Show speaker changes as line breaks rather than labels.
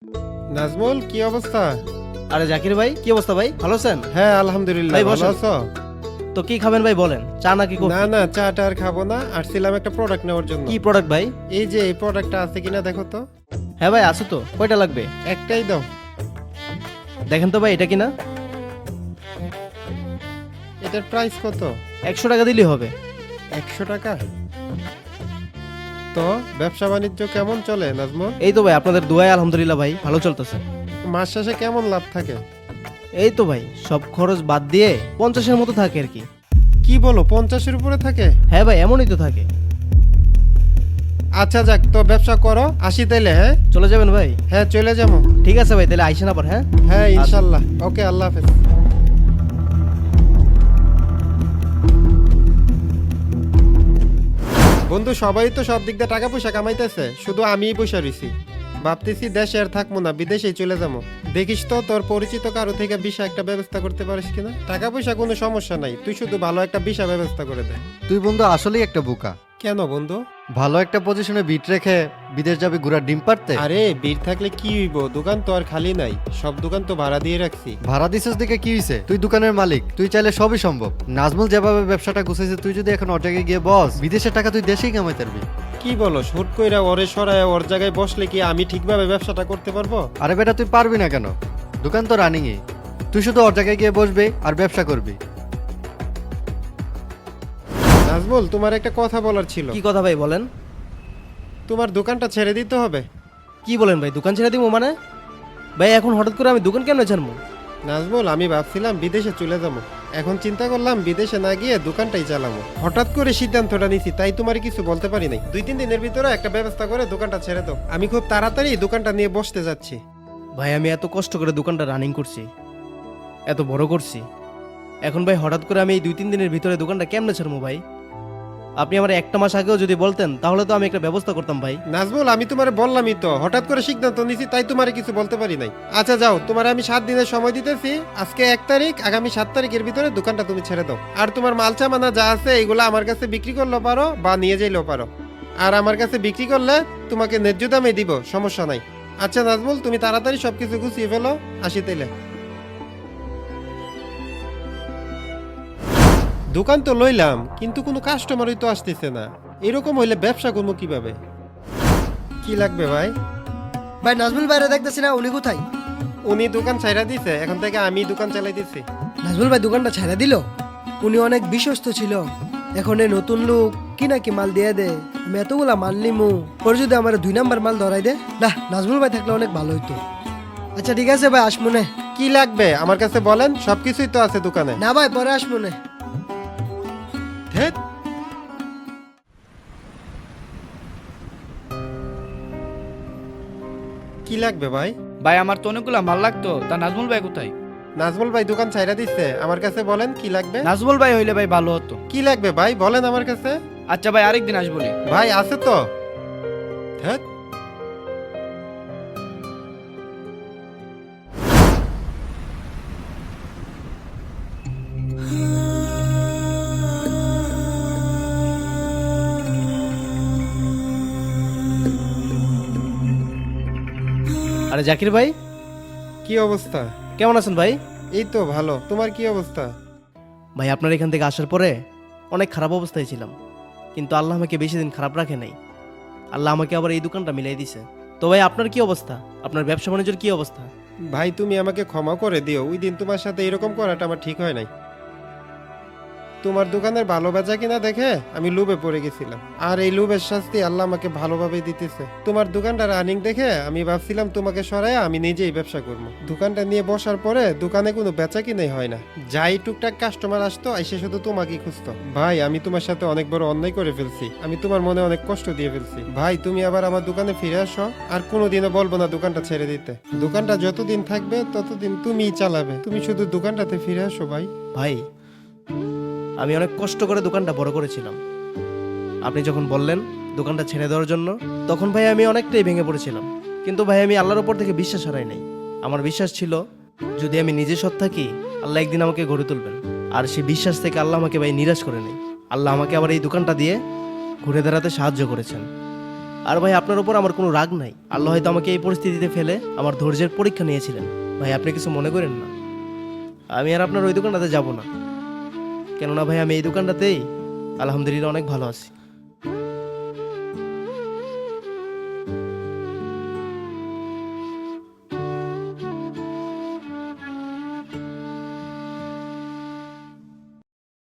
নাজমুল, কি অবস্থা?
আরে জাকির ভাই, কি অবস্থা ভাই? ভালো আছেন?
হ্যাঁ আলহামদুলিল্লাহ।
ভাই,
ভালো
বসেন।
আছো?
তো কি খাবেন ভাই বলেন, চা নাকি
না
কফি?
না, চাটা আর খাবো না, আসছিলাম একটা প্রোডাক্ট নেওয়ার জন্য।
কি প্রোডাক্ট ভাই?
এই যে এই প্রোডাক্টটা আছে কিনা দেখো তো।
হ্যাঁ ভাই, আছে তো। কয়টা লাগবে?
একটাই দাও।
দেখেন তো ভাই, এটা কিনা?
এটার প্রাইস কত?
100 টাকা দিলেই হবে।
100 টাকা? তো ব্যবসা বাণিজ্য কেমন চলে নাজমুল?
এই তো ভাই, আপনাদের দোয়ায় আলহামদুলিল্লাহ ভাই ভালো চলতেছে।
মাস শেষে কেমন লাভ থাকে?
এই তো ভাই, সব খরচ বাদ দিয়ে 50-এর মতো থাকে আর কি।
কি বলো, 50-এর উপরে থাকে?
হ্যাঁ ভাই, এমনই তো থাকে।
আচ্ছা যাক, তো ব্যবসা করো, আসি তাইলে। হ্যাঁ
চলে যাবেন ভাই?
হ্যাঁ চলে যাবো।
ঠিক আছে ভাই, তাহলে আইসেন আবার। হ্যাঁ
হ্যাঁ ইনশাল্লাহ। ওকে, আল্লাহ হাফেজ। বন্ধু, সবাই তো সব দিক দিয়ে টাকা পয়সা কামাইতেছে, শুধু আমিই পয়সা রইছি। ভাবতেছি দেশে আর থাকবো না, বিদেশেই চলে যাবো। দেখিস তো তোর পরিচিত কারো থেকে ভিসা একটা ব্যবস্থা করতে পারিস কিনা। টাকা পয়সা কোনো সমস্যা নাই, তুই শুধু ভালো একটা ভিসা ব্যবস্থা করে দে।
তুই বন্ধু আসলেই একটা বোকা।
কেন বন্ধু?
ভালো একটা পজিশনে বিট রেখে বিদেশ যাবে ঘুরার ডিম পারতে।
আরে ভিড় থাকলে কি হইব, দোকান তো আর খালি নাই, সব দোকান তো ভাড়া দিয়ে রাখছি।
ভাড়া দিছিস দেখে কি হইছে? তুই দোকানের মালিক, তুই চাইলে সবই সম্ভব। নাজমুল যেভাবে ব্যবসাটা গুছাইছে, তুই যদি এখন ওর জায়গায় গিয়ে বস, বিদেশের টাকা তুই দেশেই কামাইতে পারবি।
কি বলো, হুট কইরা ওরে সরায় ওর জায়গায় বসলে কি আমি ঠিকভাবে ব্যবসাটা করতে পারবো?
আরে বেটা, তুই পারবি না কেন? দোকান তো রানিংই, তুই শুধু ওর জায়গায় গিয়ে বসবি আর ব্যবসা করবি।
নাজমুল, তোমার একটা কথা বলার ছিল।
কি কথা ভাই বলেন?
তোমার দোকানটা ছেড়ে দিতে হবে।
কি বলেন ভাই, দোকান ছেড়ে দিব মানে? ভাই এখন হঠাৎ করে আমি দোকান কেন ছাড়বো?
নাজমুল, আমি ভাবছিলাম বিদেশে চলে যাবো, এখন চিন্তা করলাম বিদেশে না গিয়ে দোকানটাই চালাবো। হঠাৎ করে সিদ্ধান্তটা নিছি, তাই তোমার কিছু বলতে পারি নাই। 2-3 দিনের ভিতরে একটা ব্যবস্থা করে দোকানটা ছেড়ে দাও, আমি খুব তাড়াতাড়ি দোকানটা নিয়ে বসতে যাচ্ছি।
ভাই আমি এত কষ্ট করে দোকানটা রানিং করছি, এত বড় করছি, এখন ভাই হঠাৎ করে আমি এই 2-3 দিনের ভিতরে দোকানটা কেমনে ছাড়বো ভাই? আপনি আমার একটা মাস আগেও যদি বলতেন তাহলে তো আমি একটা ব্যবস্থা করতাম ভাই।
নাজমুল, আমি তোমারে বললামই তো, হঠাৎ করে সিদ্ধান্ত নিছি, তাই তোমারে কিছু বলতে পারি নাই। আচ্ছা যাও, তোমার আমি 7 দিনের সময় দিতেছি। আজকে 1 তারিখ, আগামী 7 তারিখের ভিতরে দোকানটা তুমি ছেড়ে দাও। আর তোমার মালচা মানা যা আছে এগুলো আমার কাছে বিক্রি করলেও পারো বা নিয়ে যাইলেও পারো। আর আমার কাছে বিক্রি করলে তোমাকে ন্যায্য দামে দিব, সমস্যা নাই। আচ্ছা নাজমুল, তুমি তাড়াতাড়ি সবকিছু গুছিয়ে ফেলো, আসি তাইলে। দোকান তো লইলাম, কিন্তু কোনো কাস্টমারই তো আসতেছে না। এরকম হইলে ব্যবসা করবো কিভাবে? কি লাগবে ভাই?
ভাই নাজমুল ভাইরা দেখতেছি না, উনি কোথায়?
উনি দোকান ছাইরা দিছে, এখন থেকে আমি দোকান চালাইতেছি।
নাজমুল ভাই দোকানটা ছেড়ে দিল? উনি অনেক বিশ্বস্ত ছিল, এখন এই নতুন লোক কি নাকি মাল দিয়ে দে। আমি এতগুলা মাল নিমু, পরে যদি আমার 2 নাম্বার মাল ধরাই দে না, নাজমুল ভাই থাকলে অনেক ভালো হইতো। আচ্ছা ঠিক আছে ভাই, আসমুনে।
কি লাগবে আমার কাছে বলেন, সবকিছুই তো আছে দোকানে।
না ভাই, পরে আসমুনে।
ধ্যাৎ। কি লাগবে ভাই?
ভাই আমার তো অনেকগুলা মাল লাগতো, তা নাজমুল ভাই কোথায়?
নাজমুল ভাই দোকান ছাইরা দিচ্ছে, আমার কাছে বলেন কি লাগবে।
নাজমুল ভাই হইলে ভাই ভালো হতো।
কি লাগবে ভাই বলেন আমার কাছে।
আচ্ছা ভাই, আরেকদিন আসবলি।
ভাই আছে তো। ধ্যাৎ।
আরে জাকির ভাই,
কি অবস্থা?
কেমন আছেন ভাই?
এই তো ভালো, তোমার কি অবস্থা?
ভাই আপনার এখান থেকে আসার পরে অনেক খারাপ অবস্থায় ছিলাম, কিন্তু আল্লাহ আমাকে বেশি দিন খারাপ রাখে নাই। আল্লাহ আমাকে আবার এই দোকানটা মিলাই দিছে। তো ভাই আপনার কি অবস্থা? আপনার ব্যবসা বাণিজ্যের কি অবস্থা?
ভাই তুমি আমাকে ক্ষমা করে দিও, ওই দিন তোমার সাথে এরকম করাটা আমার ঠিক হয় নাই। তোমার দোকানের ভালো বেচা কিনা দেখে আমি লোভে পড়ে গেছিলাম, আর এই লোভের শাস্তি আল্লাহ আমাকে ভালোভাবে দিতেছে। তোমার দোকানটা রানিং দেখে আমি ভাবছিলাম তোমাকে সরাইয়া আমি নিজেই ব্যবসা করবো। দোকানটা নিয়ে বসার পরে দোকানে কোনো বেচা কিনাই হয় না, যাই টুকটাক কাস্টমার আসতো এসে শুধু তোমাকেই খুঁজতো। ভাই আমি তোমার সাথে অনেক বড় অন্যায় করে ফেলছি, আমি তোমার মনে অনেক কষ্ট দিয়ে ফেলছি। ভাই তুমি আবার আমার দোকানে ফিরে আসো, আর কোনোদিনও বলবো না দোকানটা ছেড়ে দিতে। দোকানটা যতদিন থাকবে ততদিন তুমিই চালাবে, তুমি শুধু দোকানটাতে ফিরে আসো ভাই।
ভাই আমি অনেক কষ্ট করে দোকানটা বড় করেছিলাম, আপনি যখন বললেন দোকানটা ছেড়ে দেওয়ার জন্য, তখন ভাই আমি অনেকটাই ভেঙে পড়েছিলাম। কিন্তু ভাই আমি আল্লাহর উপর থেকে বিশ্বাস হারাই নাই। আমার বিশ্বাস ছিল যদি আমি নিজে সৎ থাকি, আল্লাহ একদিন আমাকে গড়ে তুলবেন। আর সেই বিশ্বাস থেকে আল্লাহ আমাকে ভাই নিরাশ করে নেই। আল্লাহ আমাকে আবার এই দোকানটা দিয়ে ঘুরে দাঁড়াতে সাহায্য করেছেন। আর ভাই আপনার উপর আমার কোনো রাগ নাই, আল্লাহ হয়তো আমাকে এই পরিস্থিতিতে ফেলে আমার ধৈর্যের পরীক্ষা নিয়েছিলেন। ভাই আপনি কিছু মনে করেন না, আমি আর আপনার ওই দোকানটাতে যাব না, কেননা ভাই আমি এই দোকানটাতেই আলহামদুলিল্লাহ অনেক ভালো আছি।